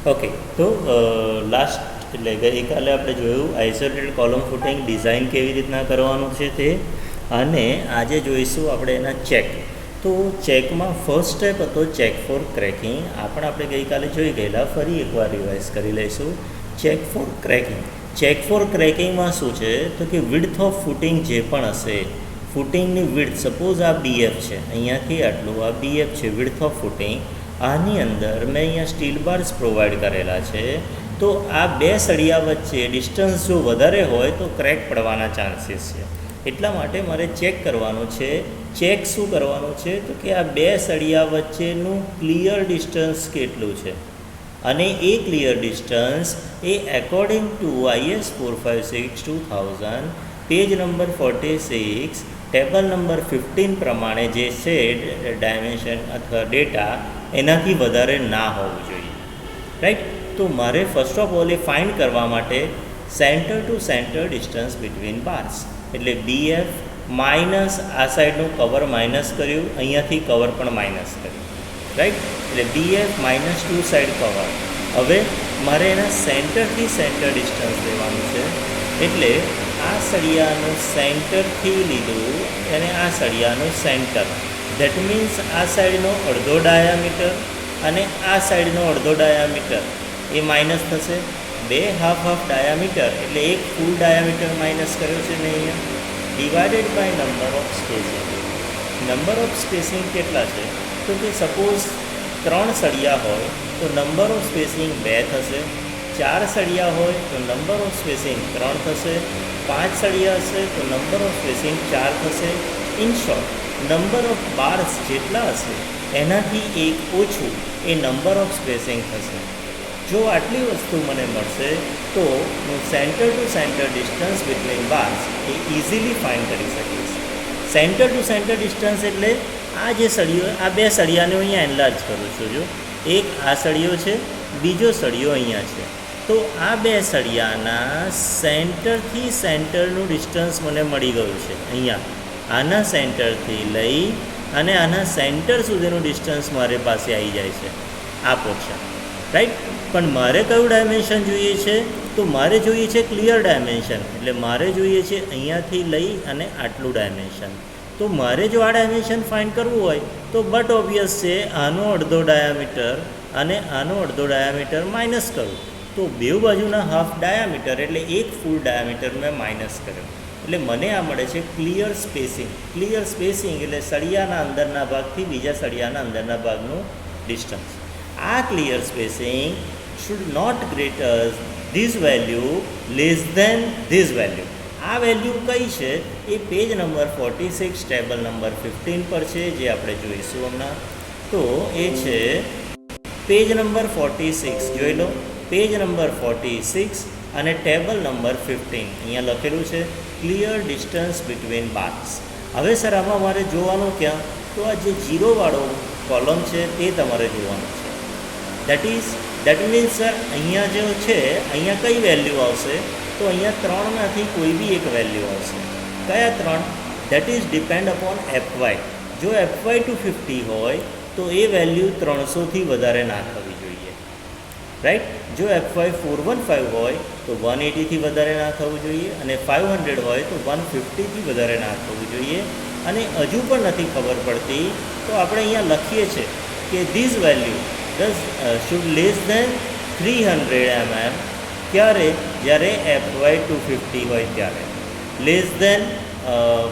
Okay, તો last એટલે ગઈકાલે આપણે જોયું આઇસોલેટેડ કોલમ ફૂટિંગ ડિઝાઇન કેવી રીતના કરવાનું છે તે, અને આજે જોઈશું આપણે એના ચેક. તો ચેકમાં ફર્સ્ટ સ્ટેપ હતો ચેક ફોર ક્રેકિંગ. આપણે ગઈકાલે જોઈ ગયેલા, ફરી એકવાર રિવાઇઝ કરી લઈશું. Check for cracking. Check for ક્રેકિંગમાં શું છે તો કે વિડ્થ ઓફ ફૂટિંગ જે પણ હશે, ફૂટિંગની વિડ્થ, સપોઝ આ બીએફ છે, અહીંયાથી આટલું આ બીએફ છે વિડ્થ ઓફ ફૂટિંગ. આની અંદર મેં અહીંયા સ્ટીલ બાર્સ પ્રોવાઈડ કરેલા છે. તો આ બે સળિયા વચ્ચે ડિસ્ટન્સ જો વધારે હોય તો ક્રેક પડવાના ચાન્સીસ છે. એટલા માટે મારે ચેક કરવાનું છે. ચેક શું કરવાનું છે તો કે આ બે સળિયા વચ્ચેનું ક્લિયર ડિસ્ટન્સ કેટલું છે, અને એ ક્લિયર ડિસ્ટન્સ એ according to IS 456/2000 page number 46 table number 15 પ્રમાણે જે છે ડાયમેન્શન અથવા ડેટા, એનાથી વધારે ના હોવું જોઈએ. રાઈટ. તો મારે first of all A find કરવા માટે centre two centre distance between bars, એટલે BF માઇનસ આ સાઈડનું કવર માઇનસ કર્યું, અહીંયાથી કવર પણ માઇનસ કર્યું. રાઈટ. એટલે BF minus two side cover. હવે મારે એના સેન્ટરથી સેન્ટર ડિસ્ટન્સ લેવાનું છે. એટલે આ સળિયાનું સેન્ટરથી લીધું અને આ સળિયાનું સેન્ટર, ધેટ મીન્સ આ સાઈડનો અડધો ડાયામીટર અને આ સાઈડનો અડધો ડાયામીટર એ માઇનસ થશે. બે હાફ ડાયામીટર એટલે એક ફૂલ ડાયામીટર માઇનસ કર્યો છે મેં અહીંયા, divided by number of spacing. Number of spacing કેટલા છે તો કે સપોઝ 3 સળિયા હોય તો નંબર ઓફ સ્પેસિંગ 2 થશે, 4 સળિયા હોય તો નંબર ઓફ સ્પેસિંગ 3 થશે, 5 સળિયા હશે તો નંબર ઓફ સ્પેસિંગ 4 થશે. In short, number of bars જેટલા હશે એનાથી એક ઓછું એ નંબર ઓફ સ્પેસિંગ થશે. જો આટલી વસ્તુ મને મળશે તો હું centre two centre distance between bars એ ઇઝીલી ફાઇન્ડ કરી શકીશ. સેન્ટર ટુ સેન્ટર ડિસ્ટન્સ એટલે આ જે સળિયો, આ બે સળિયાને હું અહીંયા એનલાર્જ કરું છું. જો એક આ સળિયો છે, બીજો સળિયો અહીંયા છે, તો આ બે સળિયાના સેન્ટરથી સેન્ટરનું ડિસ્ટન્સ મને મળી ગયું છે. અહીંયા આના સેન્ટરથી લઈ અને આના સેન્ટર સુધીનું ડિસ્ટન્સ મારી પાસે આવી જાય છે, આ પોર્શન. રાઈટ. પણ મારે કયું ડાયમેન્શન જોઈએ છે તો મારે જોઈએ છે ક્લિયર ડાયમેન્શન, એટલે મારે જોઈએ છે અહીંયાથી લઈ અને આટલું ડાયમેન્શન. તો મારે જો આ ડાયમેન્શન ફાઇન્ડ કરવું હોય તો બટ ઓબ્વિયસ છે આનો અડધો ડાયામીટર અને આનો અડધો ડાયામીટર માઇનસ કરું તો બેઉ બાજુના હાફ ડાયામીટર એટલે એક ફૂલ ડાયામીટર મેં માઇનસ કર્યો, એટલે મને આ મળે છે ક્લિયર સ્પેસિંગ. ક્લિયર સ્પેસિંગ એટલે સળિયાના અંદરના ભાગથી બીજા સળિયાના અંદરના ભાગનું ડિસ્ટન્સ. આ clear spacing should not greater this value less than this value. આ વેલ્યુ કઈ છે એ પેજ નંબર 46 ટેબલ નંબર 15 પર છે, જે આપણે જોઈશું હમણાં. તો એ છે પેજ નંબર 46, જોઈ લો, પેજ નંબર 46 અને ટેબલ નંબર 15. અહીંયા લખેલું છે ક્લિયર ડિસ્ટન્સ બિટવીન બાર્સ. હવે સર આમાં મારે જોવાનું ક્યાં, તો આ જે જીરોવાળો કોલમ છે તે તમારે જોવાનું છે. દેટ મીન્સ સર અહીંયા જે છે અહીંયા કઈ વેલ્યુ આવશે તો અહીંયા 3માંથી કોઈ બી એક વેલ્યુ આવશે. કયા 3? That is depend upon FY. જો FY 250 હોય તો એ વેલ્યુ 300થી વધારે ના થવી જોઈએ. રાઈટ. જો FY 415 હોય તો 180થી વધારે ના થવું જોઈએ, અને 500 હોય તો 150થી વધારે ના થવું જોઈએ. અને હજુ પણ નથી ખબર પડતી તો આપણે અહીંયા લખીએ છીએ કે this value should less than 300 mm ક્યારે, જ્યારે FY 250 હોય ત્યારે, લેસ દેન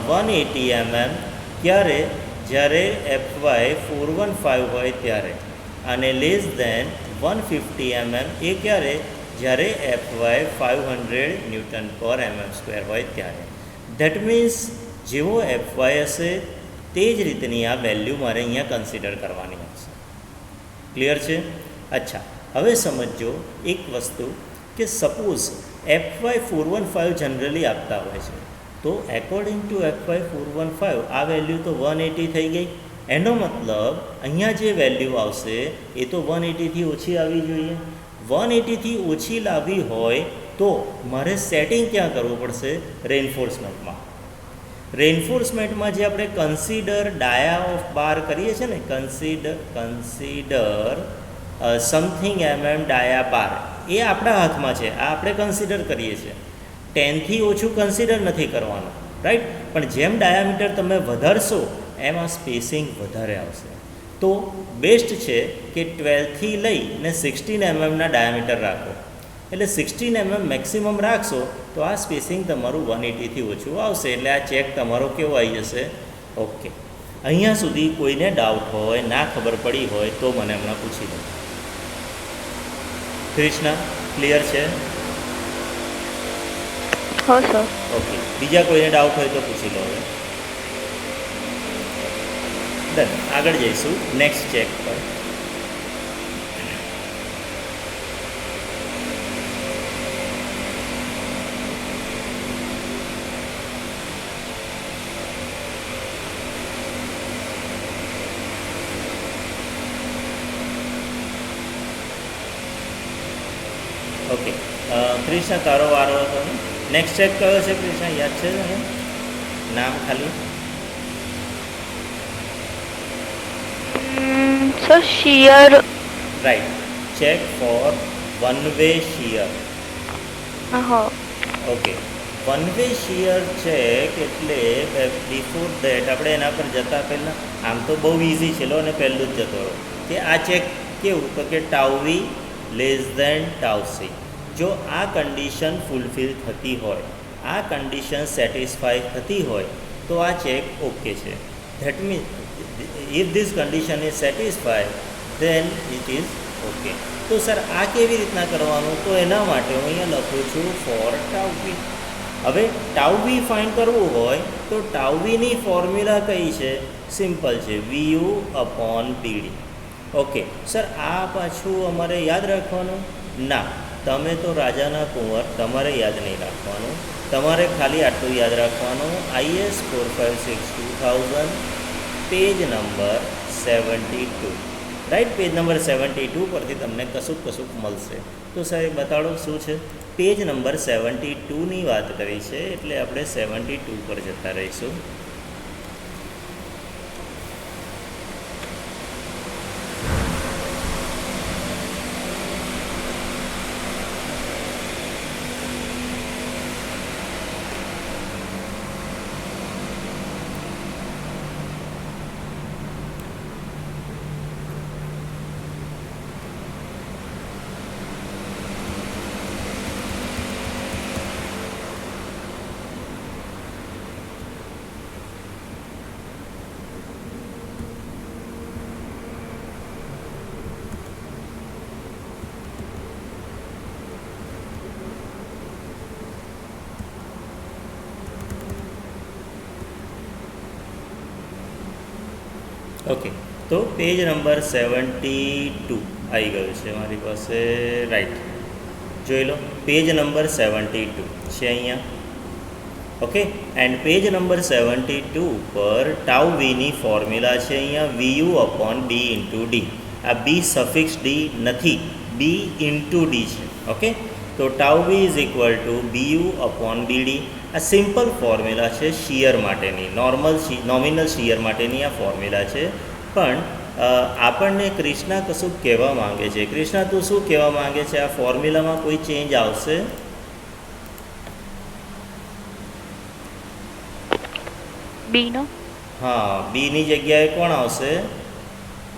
180 mm ક્યારે, જ્યારે FY 415 હોય ત્યારે, અને લેસ દેન 150 mm એ ક્યારે, જ્યારે FY 500 Nm/mm² હોય ત્યારે. ધેટ મીન્સ જેવો FY હશે તે જ રીતની આ વેલ્યુ મારે અહીંયા કન્સિડર કરવાની હશે. ક્લિયર છે? અચ્છા, હવે સમજો એક વસ્તુ કે સપોઝ FY 415 જનરલી આપતા હોય છે, તો એકોર્ડિંગ ટુ FY 415 આ વેલ્યુ તો 180 થઈ ગઈ. એનો મતલબ અહીંયા જે વેલ્યુ આવશે એ તો 180થી ઓછી આવવી જોઈએ. 180થી ઓછી લાવવી હોય તો મારે સેટિંગ ક્યાં કરવું પડશે? રેઇન્ફોર્સમેન્ટમાં. રેઇન્ફોર્સમેન્ટમાં જે આપણે કન્સિડર ડાયા ઓફ બાર કરીએ છીએ ને, કન્સિડર સમથિંગ ડાયા બાર, એ આપણા હાથમાં છે, આ આપણે કન્સિડર કરીએ છીએ. 10થી ઓછું કન્સિડર નથી કરવાનું, રાઈટ. પણ જેમ ડાયામીટર તમે વધારશો એમાં સ્પેસિંગ વધારે આવશે. તો બેસ્ટ છે કે 12થી લઈને 16 ના ડાયામીટર રાખો. એટલે 16 મેક્સિમમ રાખશો તો આ સ્પેસિંગ તમારું 180થી ઓછું આવશે. એટલે આ ચેક તમારો કેવો આવી જશે? ઓકે. અહીંયા સુધી કોઈને ડાઉટ હોય, ના ખબર પડી હોય તો મને હમણાં પૂછી દો. કૃષ્ણા, ક્લિયર છે? હા સર. ઓકે. બીજા કોઈને ડાઉટ હોય તો પૂછી લો હવે. ડન. આગળ જઈશું નેક્સ્ટ ચેક પર. ઓકે. કૃષ્ણ, તારો વારો હતો ને? નેક્સ્ટ ચેક કયો છે કૃષ્ણ, યાદ છે તને? નામ ખાલી. Sir shear. Right. Check for one way shear. હા. Okay. One way shear check એટલે બિફોર દેટ આપણે એના પર જતાં પહેલાં આમ તો બહુ ઇઝી છે. લો અને પહેલું જ જતો રહો કે આ ચેક કેવું, તો કે tau V less than tau C. જો આ કન્ડિશન ફૂલફિલ થતી હોય, આ કન્ડિશન સેટિસ્ફાઈ થતી હોય તો આ ચેક ઓકે છે. That means if this condition is satisfied than it is okay. તો સર આ કેવી રીતના કરવાનું? તો એના માટે હું અહીંયા લખું છું ફોર ટાઉ વી. હવે ટાઉ વી ફાઇન્ડ કરવું હોય તો ટાઉ વીની ફોર્મ્યુલા કઈ છે? સિમ્પલ છે, VU/BD. ઓકે સર, આ પાછું અમારે યાદ રાખવાનું? ના, તમે તો રાજાના કુંવર, તમારે યાદ નહીં રાખવાનું. તમારે ખાલી આટલું યાદ રાખવાનું, IS 456-2000 page number 72, right. Page number 72 પરથી તમને કશુંક મળશે. તો સાહેબ બતાડો શું છે? પેજ નંબર 72ની વાત કરી છે, એટલે આપણે 72 પર જતા રહીશું. ઓકે, તો પેજ નંબર 72 આવી ગયું છે મારી પાસે, રાઈટ. જોઈ લો, પેજ નંબર 72 છે અહીંયા. ઓકે, એન્ડ પેજ નંબર 72 પર ટાઉ વીની ફોર્મ્યુલા છે અહીંયા VU/B × D. આ બી સફિક્સ ડી નથી, બી ઇન્ટુ ડી છે. ઓકે, તો tau V is equal to BU/BD. આ સિમ્પલ ફોર્મ્યુલા છે શિયર માટેની, નોમિનલ શિયર માટેની આ ફોર્મ્યુલા છે. પણ આપણને કૃષ્ણા કશું કહેવા માંગે છે. કૃષ્ણા, તું શું કહેવા માંગે છે? આ ફોર્મ્યુલામાં કોઈ ચેન્જ આવશે? બીનો? હા, બીની જગ્યાએ કોણ આવશે?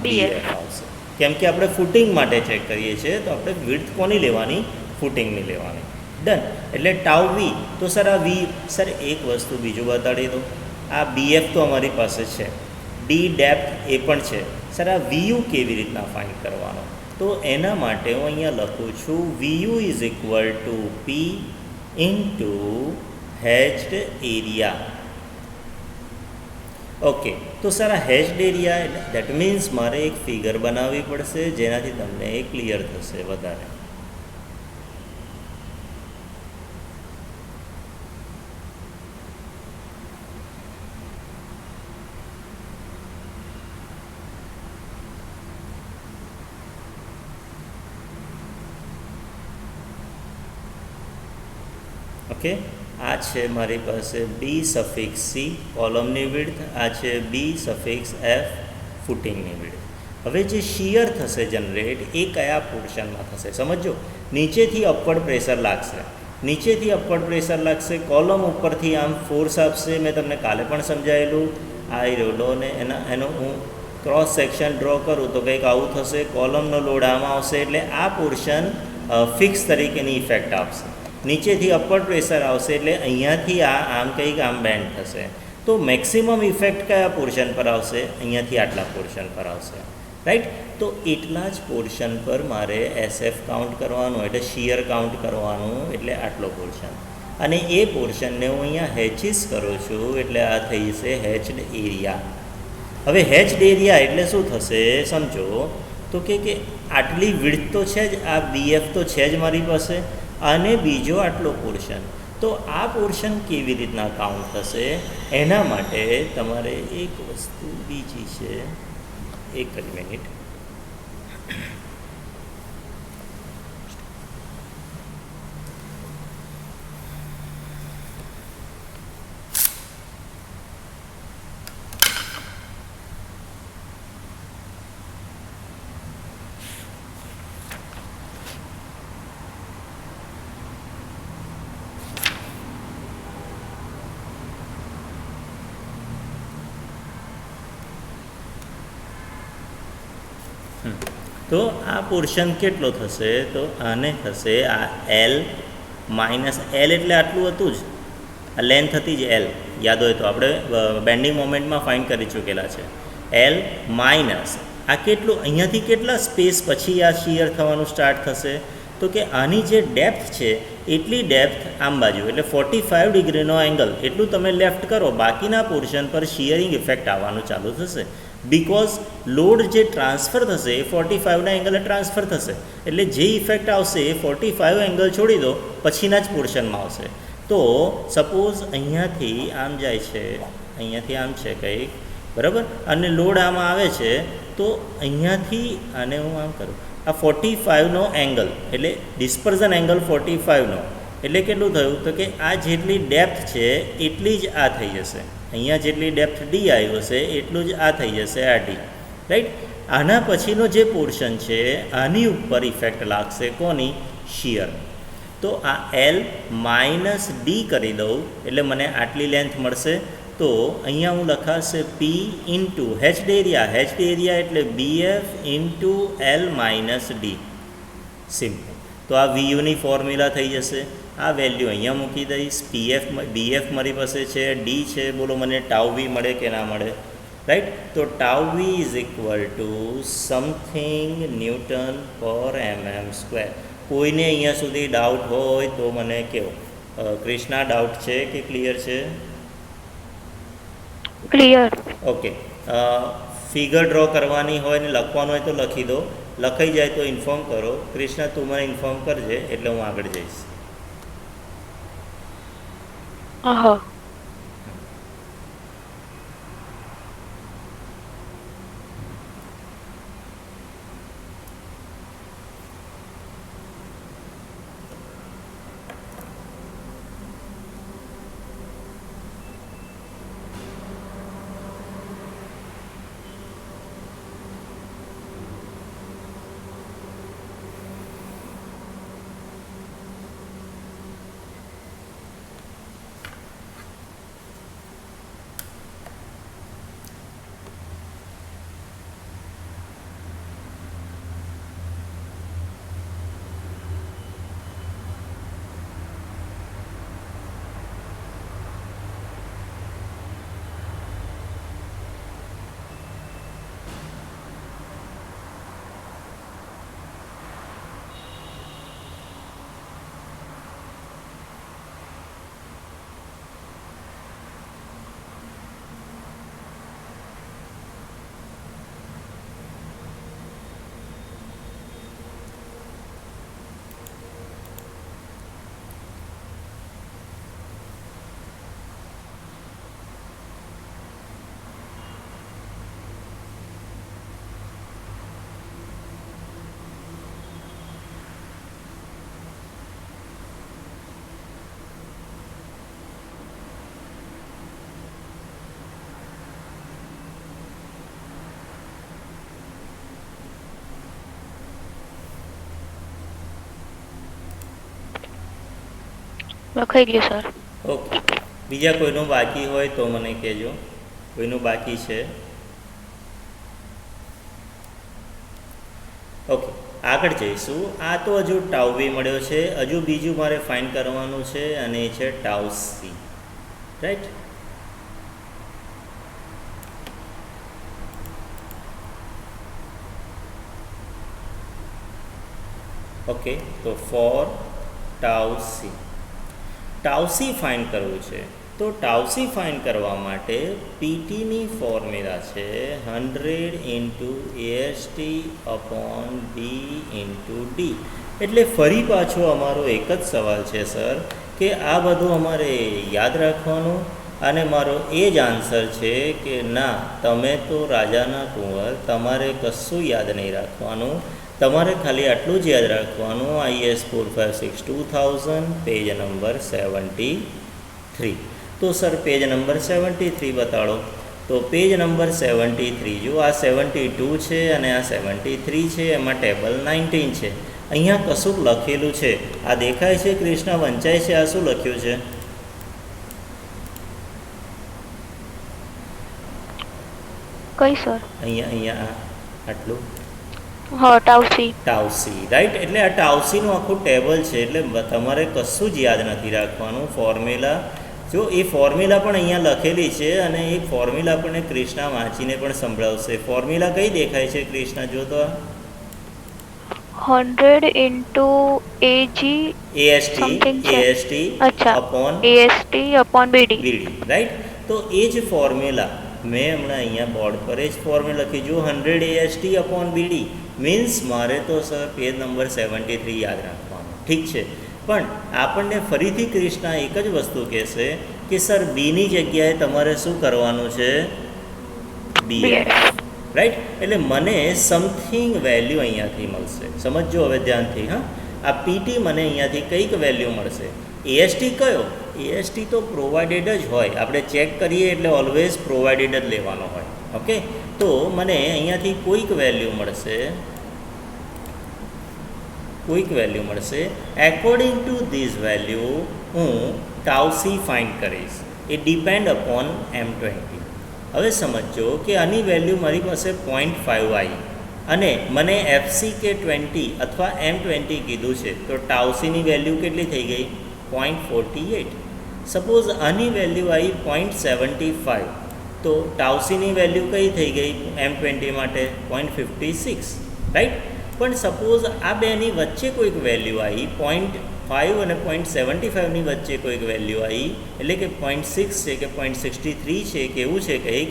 BF આવશે. કેમ કે આપણે ફૂટિંગ માટે ચેક કરીએ છીએ, તો આપણે વિડ્થ કોની લેવાની? ફૂટિંગની લેવાની. ડન. એટલે ટાઉ વી, તો સર આ વી, સર એક વસ્તુ બીજું બતાડી દો. આ BF તો અમારી પાસે છે, ડી ડેપ્થ એ પણ છે. સર આ VU કેવી રીતના ફાઇન્ડ કરવાનો? તો એના માટે હું અહીંયા લખું છું VU is equal to P into hatched area. Okay, તો સર આ હેચ્ડ એરિયા દેટ મીન્સ મારે એક ફિગર બનાવવી પડશે જેનાથી તમને એ ક્લિયર થશે વધારે. ઓકે, આ છે મારી પાસે B∪C કોલમની વિડ્થ, આ છે B∪F ફૂટિંગની વિડ્થ. હવે જે શિયર થશે જનરેટ એ કયા પોર્શનમાં થશે સમજો. નીચેથી અપવર્ડ પ્રેશર લાગશે, નીચેથી અપવર્ડ પ્રેશર લાગશે, કોલમ ઉપરથી આમ ફોર્સ આપશે. મેં તમને કાલે પણ સમજાયેલું આ લો ને એનો હું ક્રોસ સેક્શન ડ્રો કરું તો કંઈક આવું થશે. કોલમનો લોડ આમાં આવશે એટલે આ પોર્શન ફિક્સ તરીકેની ઇફેક્ટ આપશે. નીચેથી અપવર્ડ પ્રેશર આવશે એટલે અહીંયાથી આમ કંઈક આમ બેન્ડ થશે. તો મેક્સિમમ ઇફેક્ટ કયા પોર્શન પર આવશે? અહીંયાથી આટલા પોર્શન પર આવશે, રાઈટ. તો એટલા જ પોર્શન પર મારે SF કાઉન્ટ કરવાનું, એટલે શિયર કાઉન્ટ કરવાનું, એટલે આટલો પોર્શન. અને એ પોર્શનને હું અહીંયા હેચિસ કરું છું એટલે આ થઈ જશે હેચડ એરિયા. હવે હેચડ એરિયા એટલે શું થશે સમજો. તો કે આટલી વિડ્થ તો છે જ, આ BF તો છે જ મારી પાસે, અને બીજો આટલો પોર્શન. તો આ પોર્શન કેવી રીતના કાઉન્ટ થશે? એના માટે તમારે એક વસ્તુ બીજી છે, એક જ મિનિટ. તો આ પોર્શન કેટલો થશે? તો આને થશે આ L માઇનસ L એટલે આટલું હતું જ, આ લેન્થ હતી જ L, યાદ હોય તો આપણે બેન્ડિંગ મોમેન્ટમાં ફાઇન્ડ કરી ચૂકેલા છે. L માઇનસ આ કેટલું, અહીંયાથી કેટલા સ્પેસ પછી આ શિયર થવાનું સ્ટાર્ટ થશે? તો કે આની જે ડેપ્થ છે એટલી ડેપ્થ આમ બાજુ, એટલે 45 ડિગ્રીનો એંગલ એટલું તમે લેફ્ટ કરો, બાકીના પોર્શન પર શિયરિંગ ઇફેક્ટ આવવાનું ચાલુ થશે. બિકોઝ લોડ જે ટ્રાન્સફર થશે એ 45ના એંગલે ટ્રાન્સફર થશે, એટલે જે ઇફેક્ટ આવશે એ 45 એંગલ છોડી દો પછીના જ પોર્શનમાં આવશે. તો સપોઝ અહીંયાથી આમ જાય છે, અહીંયાથી આમ છે કંઈક, બરાબર, અને લોડ આમાં આવે છે, તો અહીંયાથી આને હું આમ કરું, આ 45નો એંગલ એટલે ડિસ્પર્ઝન એંગલ 45નો એટલે કેટલું થયું? તો કે આ જેટલી ડેપ્થ છે એટલી જ આ થઈ જશે, અહીંયા જેટલી ડેપ્થ ડી આવ્યું છે એટલું જ આ થઈ જશે, આ ડી, રાઈટ. આના પછીનો જે પોર્શન છે આની ઉપર ઇફેક્ટ લાગશે, કોની? શિયર. તો આ L માઇનસ ડી કરી દઉં એટલે મને આટલી લેન્થ મળશે. તો અહીંયા હું લખાશે P ઇન્ટુ હેચડ એરિયા એટલે BF into L minus D, simple. તો આ VUની ફોર્મ્યુલા થઈ જશે. આ વેલ્યુ અહીંયા મૂકી દઈશ. BF મારી પાસે છે, ડી છે, બોલો મને ટાઉ V મળે કે ના મળે? રાઈટ. તો tau V is equal to something newton per mm². કોઈને અહીંયા સુધી ડાઉટ હોય તો મને કહો. કૃષ્ણા ડાઉટ છે કે ક્લિયર છે? ક્લિયર. ઓકે. ફિગર ડ્રો કરવાની હોય ને લખવાનું હોય તો લખી દો, લખાઈ જાય તો ઇન્ફોર્મ કરો. કૃષ્ણા તું મને ઇન્ફોર્મ કરજે એટલે હું આગળ જઈશ. હા. લખાઈ ગયું સર. ઓકે, બીજા કોઈનું બાકી હોય તો મને કહેજો. કોઈનું બાકી છે? ઓકે, આગળ જઈશું. આ તો હજુ ટાઉ બી મળ્યો છે. હજુ બીજું મારે ફાઇન્ડ કરવાનું છે અને એ છે ટાઉ સી. રાઈટ? ઓકે, તો for tau C. Tau C find કરવું છે. તો ટાઉ સી ફાઇન્ડ કરવા માટે પીટીની ફોર્મ્યુલા છે 100 into AST upon D into D. એટલે ફરી પાછો અમારો એક જ સવાલ છે સર કે આ બધું અમારે યાદ રાખવાનું, અને મારો એ જ આન્સર છે કે ના, તમે તો રાજાના કુંવર, તમારે કશું યાદ નહીં રાખવાનું. તમારે ખાલી આટલું જ યાદ રાખવાનું, IS 456 2000 પેજ નંબર 73. તો સર પેજ નંબર 73 બતાડો. તો પેજ નંબર 73 જો આ 72 છે અને આ 73 છે, એમાં ટેબલ 19 છે. અહીંયા કશુંક લખેલું છે. આ દેખાય છે કૃષ્ણ વંચાય છે? આ શું લખ્યું છે? કઈ સર? અહીંયા આટલું હા, ટાઉસી. ટાઉસી, રાઈટ? એટલે આ ટાઉસીનું આખું ટેબલ છે. એટલે તમારે કશું જ યાદ નથી રાખવાનું. ફોર્મ્યુલા જો એ ફોર્મ્યુલા પણ અહીંયા લખેલી છે, અને એ ફોર્મ્યુલા આપણને કૃષ્ણા વાંચીને પણ સંભળાવશે. ફોર્મ્યુલા કઈ દેખાય છે કૃષ્ણા? જો તો 100 into AST upon AST upon BD. Right? તો એ જ ફોર્મ્યુલા મેં હમણાં અહીંયા બોર્ડ પર જ ફોર્મ્યુલા લખી. જો 100 AST અપોન BD મીન્સ મારે તો સર પેજ નંબર 73 યાદ રાખવાનું. ઠીક છે, પણ આપણને ફરીથી કૃષ્ણા એક જ વસ્તુ કહેશે કે સર બીની જગ્યાએ તમારે શું કરવાનું છે? BF. રાઈટ? એટલે મને સમથિંગ વેલ્યુ અહીંયાથી મળશે. સમજો હવે ધ્યાનથી. હા, આ પીટી મને અહીંયાથી કંઈક વેલ્યુ મળશે. AST કયો? AST તો પ્રોવાઇડેડ જ હોય. આપણે ચેક કરીએ એટલે ઓલવેઝ પ્રોવાઇડેડ જ લેવાનો હોય. ઓકે, તો મને અહીંયાથી કોઈક વેલ્યુ મળશે. એકોર્ડિંગ ટુ ધીસ વેલ્યુ હું ટાઉસી ફાઇન્ડ કરીશ. એ ડિપેન્ડ અપોન M20. હવે સમજો કે આની વેલ્યુ મારી પાસે 0.5 આવી અને મને FCK20 અથવા M20 કીધું છે, તો ટાઉસીની વેલ્યુ કેટલી થઈ ગઈ? 0.48. સપોઝ આની વેલ્યુ આવી 0.75, તો ટાઉસીની વેલ્યુ કઈ થઈ ગઈ M20 માટે? 0.56. રાઈટ? પણ સપોઝ આ બેની વચ્ચે કોઈક વેલ્યુ આવી, 0.5 અને 0.75ની વચ્ચે કોઈક વેલ્યુ આવી, એટલે કે 0.6 છે કે 0.63 છે કે એવું છે કંઈક,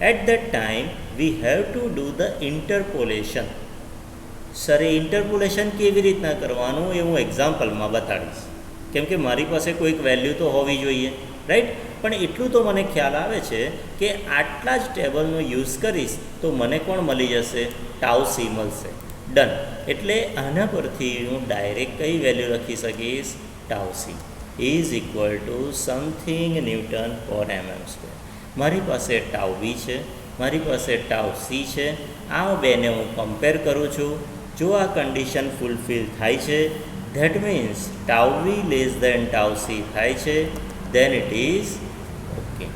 at that time we have to do the interpolation. Sir એ ઇન્ટરપોલેશન કેવી રીતના કરવાનું એ હું એક્ઝામ્પલમાં બતાડીશ, કેમ કે મારી પાસે કોઈક વેલ્યુ તો હોવી જોઈએ. રાઈટ? પણ એટલું તો મને ખ્યાલ આવે છે કે આટલા જ ટેબલનો યુઝ કરીશ તો મને કોણ મળી જશે? ટાઉસી મળશે. ડન. એટલે આના પરથી હું ડાયરેક્ટ કઈ વેલ્યુ લખી શકીશ? Tau c is equal to something newton per mm². મારી પાસે ટાઉ બી છે, મારી પાસે ટાઉ સી છે. આ બેને હું કમ્પેર કરું છું. જો આ કન્ડિશન ફૂલફિલ થાય છે, that means tau B less than tau C થાય છે, દેન ઇટ ઇઝ ઓકે.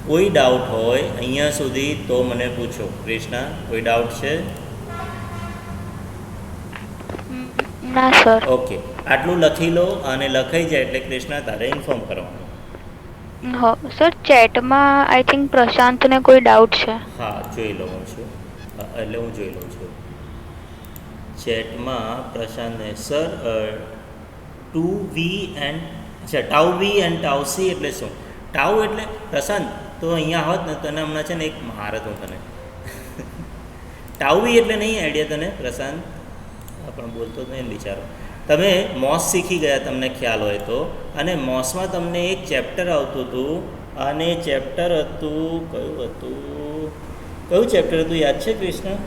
કોઈ ડાઉટ હોય અહીંયા સુધી તો મને પૂછો. કૃષ્ણા, કોઈ ડાઉટ છે? ના સર. ઓકે, આટલું લખી લો અને લખાઈ જાય એટલે કૃષ્ણા તારે ઇન્ફોર્મ કરવાનું. હા સર, ચેટમાં આઈ થિંક પ્રશાંતને કોઈ ડાઉટ છે. હા, જોઈ લઉં છું. એટલે હું જોઈ લઉં છું ચેટમાં પ્રશાંતને. સર 2V એન્ડ અચ્છા tau B and tau C એટલે શું? ટાઉ એટલે પ્રશાંત તો અહીંયા હોત ને તને હમણાં છે ને એક મહારત હું તને ટાઉ બી એટલે નહીં આઈડિયા તને પ્રશાંત? પણ બોલતો જ નહીં બિચારો. તમે મોસ શીખી ગયા તમને ખ્યાલ હોય તો, અને મોસમાં તમને એક ચેપ્ટર આવતું હતું, અને ચેપ્ટર હતું કયું ચેપ્ટર હતું યાદ છે કૃષ્ણ?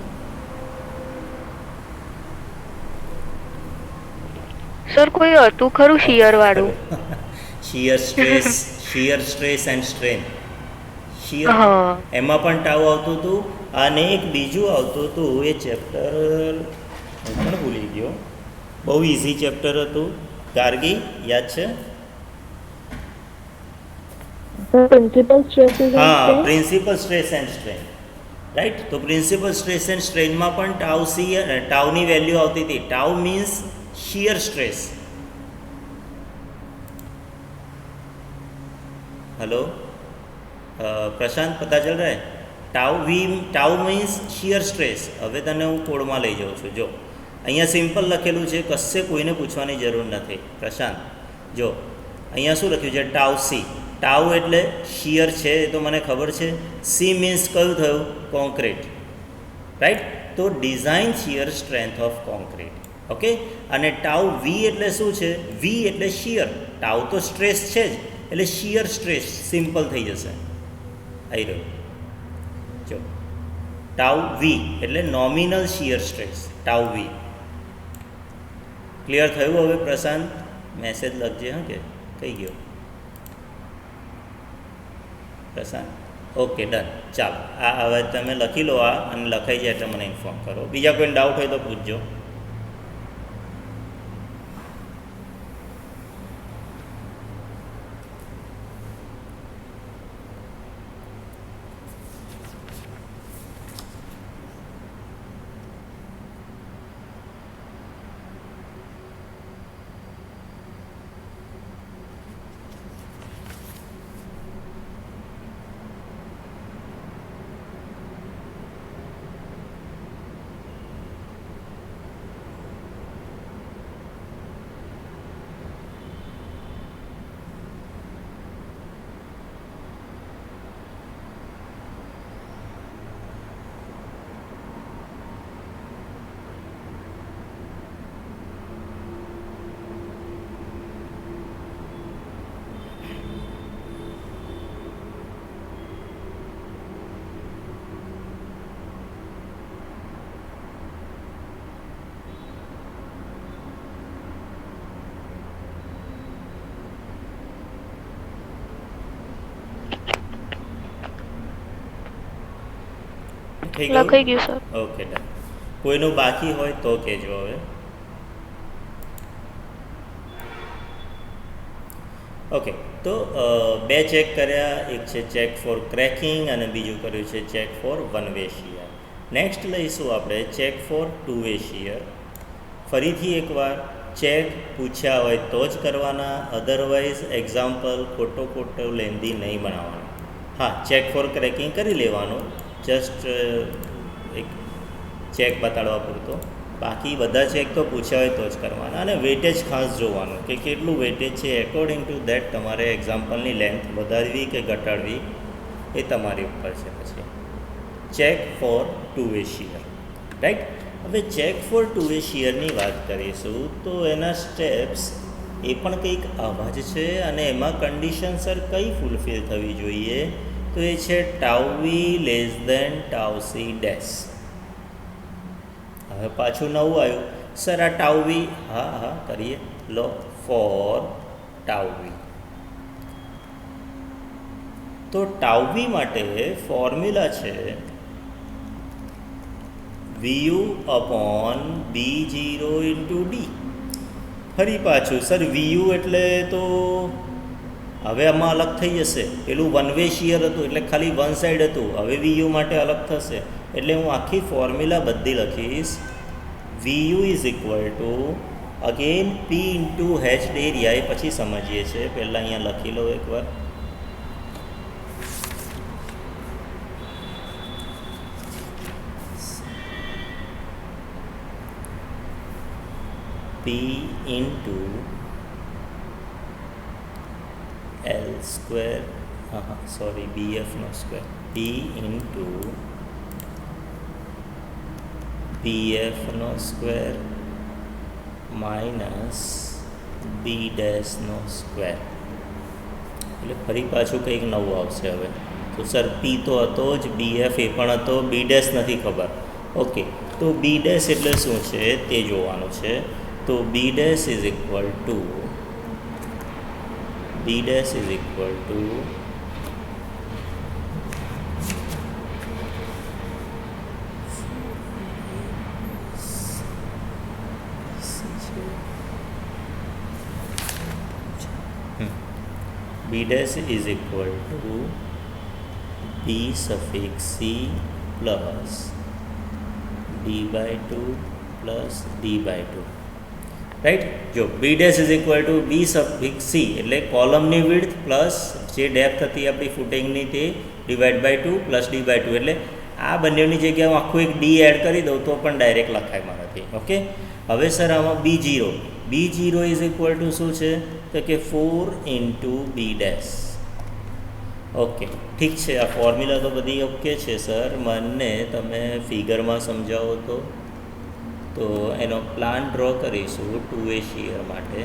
સર કોઈ હતું ખરું શિયર વાળું? Shear stress and strain. Shear, એમાં પણ ટાઉ આવતું હતું, અને એક બીજું આવતું હતું એ ચેપ્ટર હું પણ ભૂલી ગયો. બહુ ઇઝી ચેપ્ટર હતું. ગાર્ગી યાદ છે? Principal stresses and હા, strain. Principal stress and strain, right. તો પ્રિન્સિપલ સ્ટ્રેસ એન્ડ સ્ટ્રેનમાં પણ ટાઉની વેલ્યુ આવતી હતી. Tau means shear stress. Hello Prashant, पता चल रहा है? Tau means shear stress. હવે તને હું કોડમાં લઈ જાઉં છું. જો અહીંયા સિમ્પલ લખેલું છે, કશે કોઈને પૂછવાની જરૂર નથી. પ્રશાંત જો અહીંયા શું લખ્યું છે? Tau C. ટાઉ એટલે શિયર છે, એ તો મને ખબર છે. સી મીન્સ કયું થયું? Concrete, right. તો design shear strength of concrete. Okay. અને ટાઉ વી એટલે શું છે? વી એટલે શિયર. ટાઉ તો સ્ટ્રેસ છે જ, એટલે શિયર સ્ટ્રેસ સિમ્પલ થઈ જશે. આવી રહ્યું જો ટાઉ વી એટલે નોમિનલ શિયર સ્ટ્રેસ. ટાઉ વી ક્લિયર થયું? હવે પ્રશાંત મેસેજ લખજે. હા કે થઈ ગયો પ્રશાંત? Okay, done. ચાલો, આ હવે તમે લખી લો આ, અને લખાઈ જાય એટલે મને ઇન્ફોર્મ કરો. બીજા કોઈને ડાઉટ હોય તો પૂછજો. થઈ ગયું? લખાઈ ગયું સર. Okay, done. કોઈનું બાકી હોય તો કહેજો હવે. ઓકે, તો બે ચેક કર્યા. એક છે ચેક ફોર ક્રેકિંગ અને બીજું કર્યું છે check for one way shear. Next લઈશું આપણે check for two way shear. ફરીથી એકવાર, ચેક પૂછ્યા હોય તો જ કરવાના, અધરવાઇઝ એક્ઝામ્પલ ખોટો લેન્ધી નહીં બનાવવાનો. હા, ચેક ફોર ક્રેકિંગ કરી લેવાનું, જસ્ટ એક ચેક બતાડવા પૂરતો. બાકી બધા ચેક તો પૂછ્યા હોય તો જ કરવાના. અને વેટેજ ખાસ જોવાનું કે કેટલું વેટેજ છે. એકોર્ડિંગ ટુ દેટ તમારે એક્ઝામ્પલની લેન્થ વધારવી કે ઘટાડવી એ તમારી ઉપર છે. પછી check for two way shear, right. હવે ચેક ફોર ટુ વે શિયરની વાત કરીશું તો એના સ્ટેપ્સ એ પણ કંઈક આવા જ છે. અને એમાં કન્ડિશન સર કઈ ફૂલફિલ થવી જોઈએ? તો એ છે tau V less than tau C dash. હવે પાછું નવું આવ્યું સર આ ટાઉ વી. હા કરીએ. લો ફોર ટાઉ વી. તો ટાઉ વી માટે ફોર્મ્યુલા છે VU upon B0 into D. ફરી પાછું સર VU એટલે તો હવે આમાં અલગ થઈ જશે. પેલું વન વે શિયર હતું એટલે ખાલી વન સાઈડ હતું. હવે VU માટે અલગ થશે. એટલે હું આખી ફોર્મ્યુલા બધી લખીશ. VU is equal to again P into H area. એ પછી સમજીએ છીએ. પહેલાં અહીંયા લખી લો એકવાર. P into L square, sorry BFનો સ્ક્વેર. P ઇન્ટુ BFનો સ્ક્વેર માઇનસ B ડેશનો સ્ક્વેર. એટલે ફરી પાછું કંઈક નવું આવશે હવે. તો સર P તો હતો જ, BF એ પણ હતો, B ડેશ નથી ખબર. ઓકે, તો B ડેશ એટલે શું છે તે જોવાનું છે. તો B dash is equal to B dash is equal to B suffix C plus D by two plus D by two, right. જો B dash is equal to B suffix C એટલે કોલમની વિડ્થ પ્લસ જે depth હતી આપણી ફૂટિંગની તે divide by two plus D by two, એટલે આ બંનેની જગ્યાએ હું આખું એક ડી એડ કરી દઉં તો પણ ડાયરેક્ટ લખાય મારાથી. ઓકે, હવે સર આમાં B zero is equal to શું છે તો કે 4 ઇન્ટુ બી ડેશ. ઓકે, ઠીક છે. આ ફોર્મ્યુલા તો બધી ઓકે છે સર, મને તમે ફિગરમાં સમજાવો તો એનો પ્લાન ડ્રો કરીશું 2A શિયર માટે.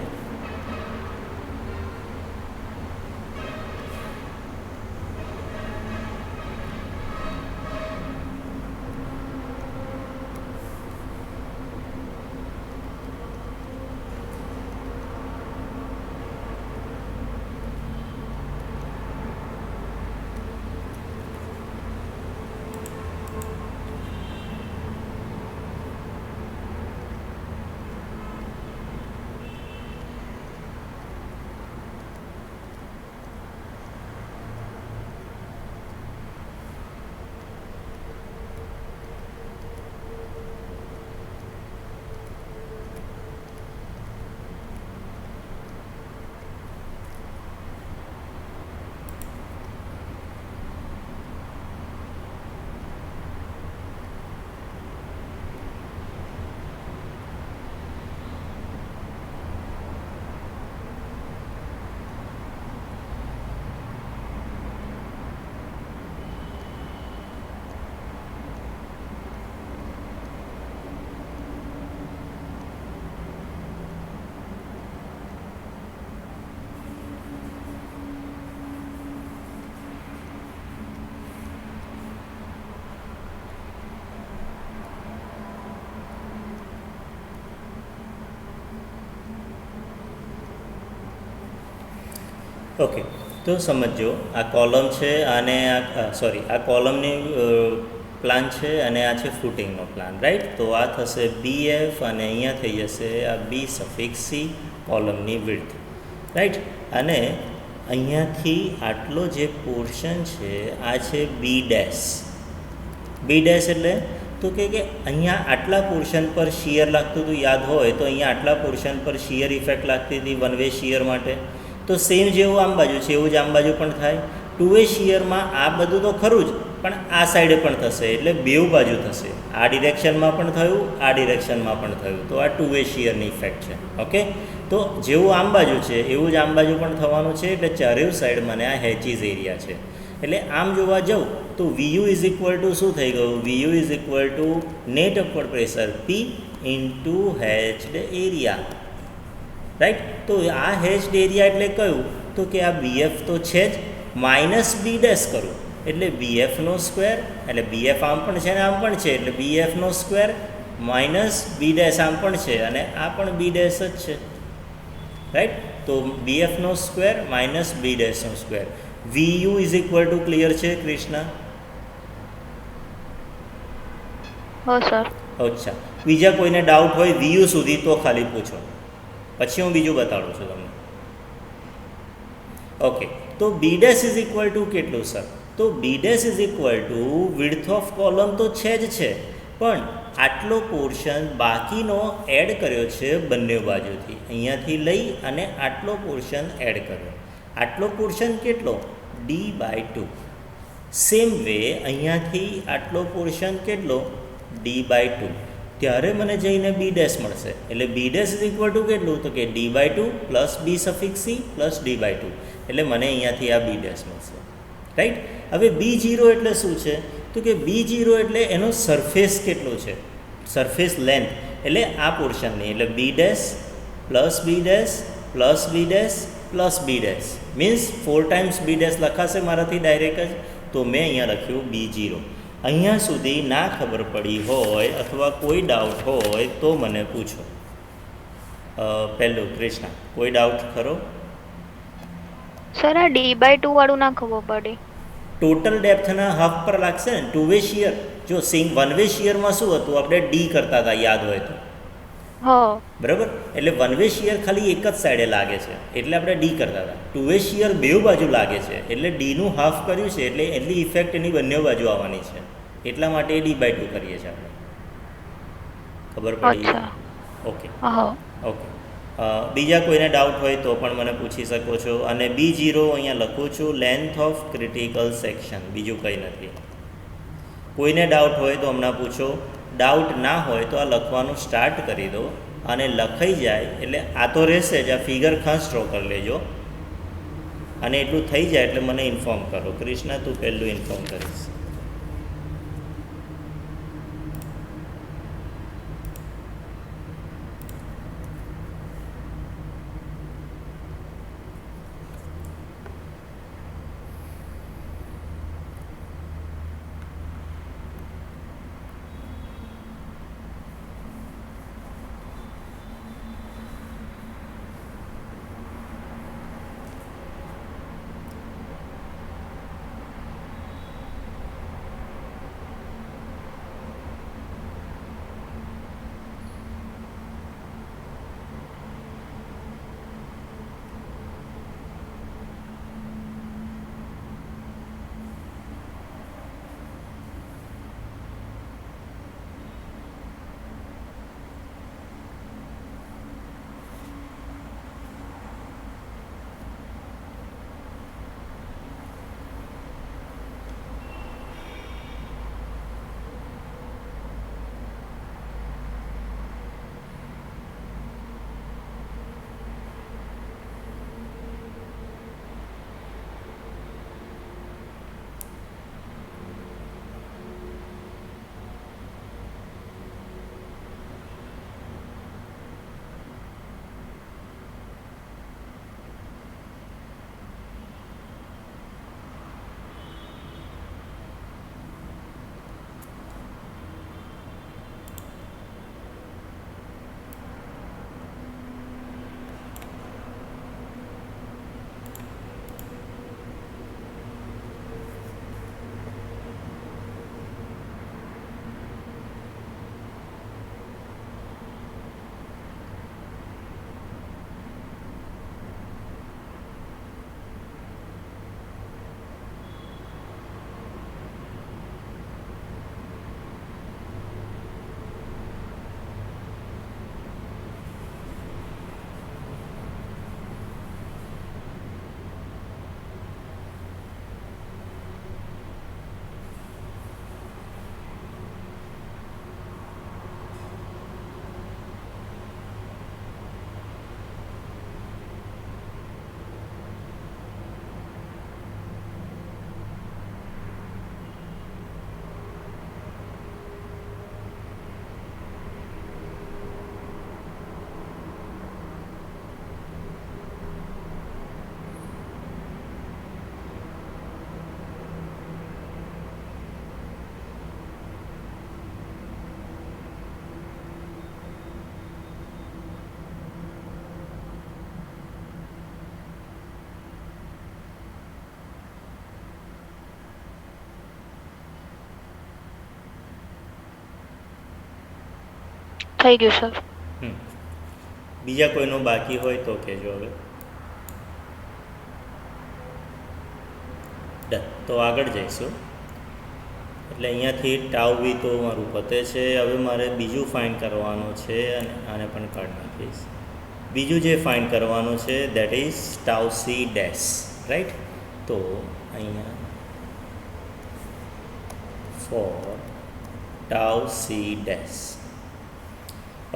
ઓકે, તો સમજો આ કોલમ છે અને આ કોલમની પ્લાન છે અને આ છે ફૂટિંગનો પ્લાન, રાઈટ. તો આ થશે BF અને અહીંયા થઈ જશે આ બી સફિક્સ સી કોલમની વિડ્થ, રાઈટ. અને અહીંયાથી આટલો જે પોર્શન છે આ છે બી ડેશ. બી ડેશ એટલે તો કે અહીંયા આટલા પોર્શન પર શિયર લાગતું હતું, યાદ હોય તો અહીંયા આટલા પોર્શન પર શિયર ઇફેક્ટ લાગતી હતી વન વે શિયર માટે. તો સેમ જેવું આમ બાજુ છે એવું જ આમ બાજુ પણ થાય. 2A શિયરમાં આ બધું તો ખરું જ, પણ આ સાઈડે પણ થશે, એટલે બેઉ બાજુ થશે. આ ડિરેક્શનમાં પણ થયું, આ ડિરેક્શનમાં પણ થયું. તો આ 2A શિયરની ઇફેક્ટ છે. ઓકે, તો જેવું આમ બાજુ છે એવું જ આમ બાજુ પણ થવાનું છે, એટલે ચારેય સાઈડ મને આ હેચીસ એરિયા છે. એટલે આમ જોવા જાઉં તો VU ઇઝ ઇક્વલ ટુ શું થઈ ગયું? VU is equal to net upward pressure P into hatched area, right. તો આ હેચ્ડ એરિયા એટલે કયું? તો કે આ BF તો છે જ, માઇનસ બી ડેશ કરું એટલે BFનો સ્ક્વેર, એટલે BF આમ પણ છે ને આમ પણ છે, એટલે BFનો સ્ક્વેર માઇનસ બી ડેશ આમ પણ છે અને આ પણ બી ડેશ જ છે, રાઈટ. તો BFનો સ્ક્વેર માઇનસ બી ડેશનો square. VU is equal to clear છે ક્રિષ્ના? હો સર. અચ્છા, બીજા કોઈને ડાઉટ હોય VU સુધી તો ખાલી પૂછો, પછી હું બીજું બતાડું છું તમને. ઓકે, તો B dash is equal to કેટલું સર? તો B dash is equal to width of column તો છે જ છે, પણ આટલો પોર્શન બાકીનો એડ કર્યો છે બંને બાજુથી, અહીંયાથી લઈ અને આટલો પોર્શન એડ કર્યો. આટલો પોર્શન કેટલો? D/2. સેમ વે અહીંયાથી આટલો પોર્શન કેટલો? D/2. ત્યારે મને જઈને બી ડેશ મળશે, એટલે B dash is equal to કેટલું? તો કે D/2 plus B suffix C plus D/2, એટલે મને અહીંયાથી આ બી ડેશ મળશે, રાઈટ. હવે B0 એટલે શું છે? તો કે B0 એટલે એનો સરફેસ કેટલો છે, સરફેસ લેન્થ, એટલે આ પોર્શનની, એટલે B dash plus B dash plus B dash plus B dash, means 4 times B dash લખાશે મારાથી ડાયરેક્ટ જ. તો મેં અહીંયા લખ્યું B0. અહીંયા સુધી ના ખબર પડી હોય અથવા કોઈ ડાઉટ હોય તો મને પૂછો. પહેલું કૃષ્ણા, કોઈ ડાઉટ ખરો? સર આ D/2 વાળું ના ખબર પડી. ટોટલ ડેપ્થના હાફ પર લાગશે ને. 2 વે શિયર, જો વન વે શિયરમાં શું હતું, આપણે D કરતા હતા યાદ હોય તો, હો. બરાબર, એટલે વન વે શિયર ખાલી એક જ સાઈડે લાગે છે એટલે આપણે ડી કરતા હતા. ટુ વે શિયર બેઉ બાજુ લાગે છે એટલે ડીનું હાફ કર્યું છે એટલે એટલી ઇફેક્ટ એની બંને બાજુ આવવાની છે, એટલા માટે D/2 કરીએ છીએ આપણે. ખબર પડી? અચ્છા. ઓકે હો. ઓકે. બીજા કોઈને ડાઉટ હોય તો પણ મને પૂછી શકો છો. અને B0 અહીંયા લખું છું, લેન્થ ઓફ ક્રિટિકલ સેક્શન, બીજું કંઈ નથી. કોઈને ડાઉટ હોય તો હમણાં પૂછો, ડાઉટ ના હોય તો આ લખવાનું સ્ટાર્ટ કરી દો અને લખાઈ જાય એટલે આ તો રહેશે જ, આ ફિગર ખાસ ડ્રો કરી લેજો અને એટલું થઈ જાય એટલે મને ઇન્ફોર્મ કરો. કૃષ્ણા, તું પહેલું ઇન્ફોર્મ કરીશ. થઈ ગયું સર. બીજા કોઈનું બાકી હોય તો કહેજો હવે. ડન. તો આગળ જઈશું. એટલે અહીંયાથી ટાઉ વી તો મારું પતે છે. હવે મારે બીજું ફાઇન્ડ કરવાનું છે અને આને પણ કાઢી નાખીશ. બીજું જે ફાઇન્ડ કરવાનું છે that is tau C dash, right? તો અહીંયા four tau C dash.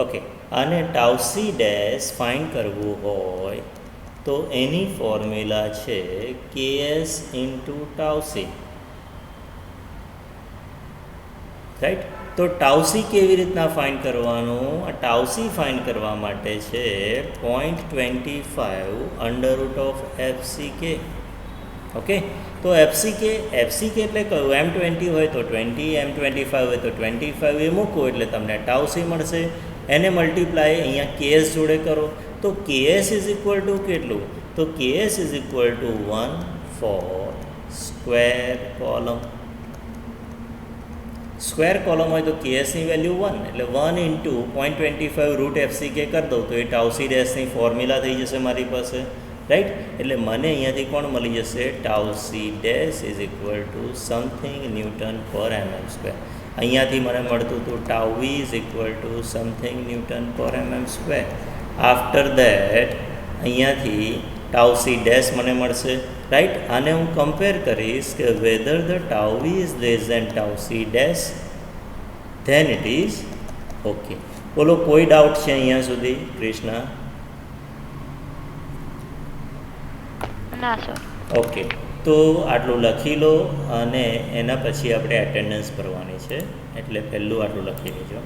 Okay, અને ટાઉ સી ડેશ ફાઇન્ડ કરવું હોય તો એની ફોર્મ્યુલા છે KS into tau C, right? તો ટાઉ સી કેવી રીતના ફાઇન્ડ કરવાનું? આ ટાઉ સી ફાઇન્ડ કરવા માટે છે 0.25 under root of FCK. Okay, તો FCK એટલે કયું? M20 હોય તો 20, M25 હોય તો 25 એ મૂકો એટલે તમને ટાઉ સી મળશે. એને મલ્ટીપ્લાય અહીંયા KS જોડે કરો તો KS ઇઝ ઇક્વલ ટુ કેટલું? તો KS is equal to 1 four square column. Square column હોય તો કેએસની વેલ્યુ 1 એટલે 1 ઇન્ટુ 0.25 રૂટ એફસી કે કરી દઉં તો એ ટાઉસી ડેશની ફોર્મ્યુલા થઈ જશે મારી પાસે, રાઈટ. એટલે મને અહીંયાથી કોણ મળી જશે, tau c dash is equal to something newton per mm square. અહીંયાથી મને મળતું હતું tau V is equal to something newton per mm square. After that અહીંયાથી ટાઉસી ડેશ મને મળશે, રાઈટ. આને હું કમ્પેર કરીશ કે whether the tau V is less than tau c dash then it is okay. બોલો કોઈ ડાઉટ છે અહીંયા સુધી કૃષ્ણા? ના સર. ઓકે, તો આટલું લખી લો અને એના પછી આપણે એટેન્ડન્સ ભરવાની છે, એટલે પહેલું આટલું લખી લેજો.